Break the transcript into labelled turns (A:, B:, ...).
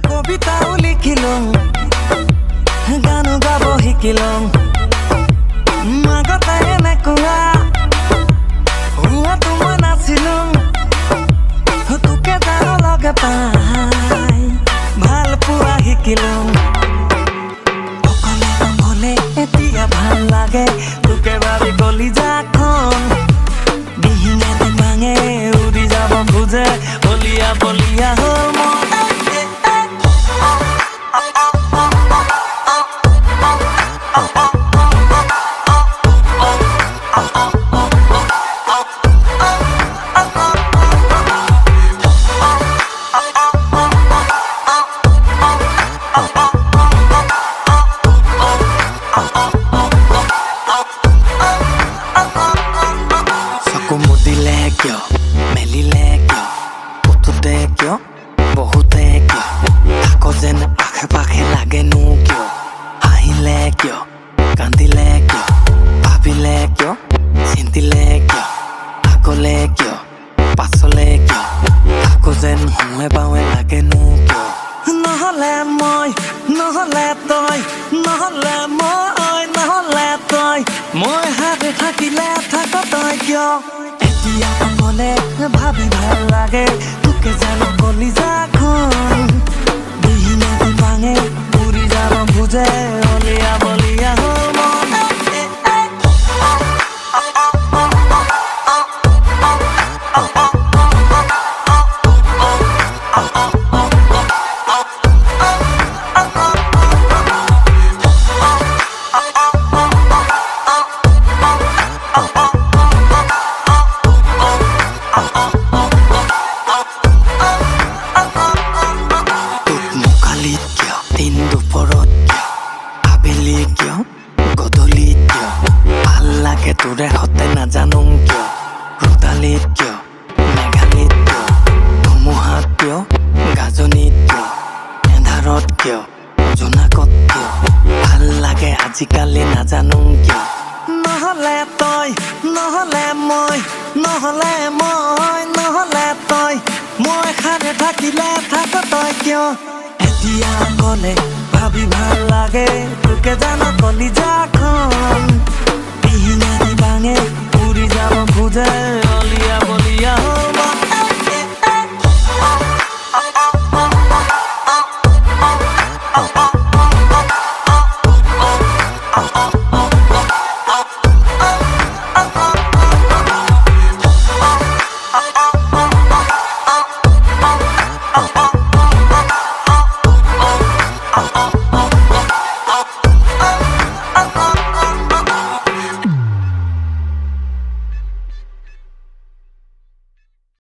A: কবিতাও লিখিলং গানো গাব শিকিলং আগতে এনেকুৱা হোৱাটো মই নাছিলং তোকে তাৰ লগে পাই ভাল পোৱা শিকিলং অকলে অকলে এতিয়া ভাল লাগে তোকে ভাবি কলিজাখন ডিঙিতে ভাঙে উৰি যাব খোজে বলিয়া বলিয়া হ'ল মই মুদিলে কিয় মেলিলে কিয় কতোতে কিয় বহুতে কিয় থাকো যেন আশে পাশে লাগেনো কিয় হাঁহিলে কিয় কান্দিলে কিয় ভাবিলে কিয় চিন্তিলে কিয় আগলে কিয় পাছলে কিয় থাকো যেন সময় পাৱে লাগেনো কিয় নহ'লে মই নহ'লে তই নহ'লে তই মই হাতে থাকিলে থাক তই কিয় এতিয়া মনে ভাবি ভাল লাগে তোকে জানো কলিজাখন ডিঙিতে ভাঙে উৰি যাব খোজে বলিয়া বলিয়া হ'ল মন দিন দুপৰত কিয় আবেলি কিয় গধূলি কিয় ভাল লাগে তোৰে হতে নাজানো কিয় ৰোতালিত কিয় মেঘালিত কিয় ধুমুহাত কিয় গাজনিত কিয় এন্ধাৰত কিয় জোনাকত কিয় ভাল লাগে আজিকালি নাজানো কিয় নহ'লে তই নহ'লে মই তই মই সাৰে থাকিলে থাক তই কিয় এতিয়া গলে ভাবি ভাল লাগে তোকে জানো কলিজাখন ডিঙিতে ভাঙে উৰি যাব খোজে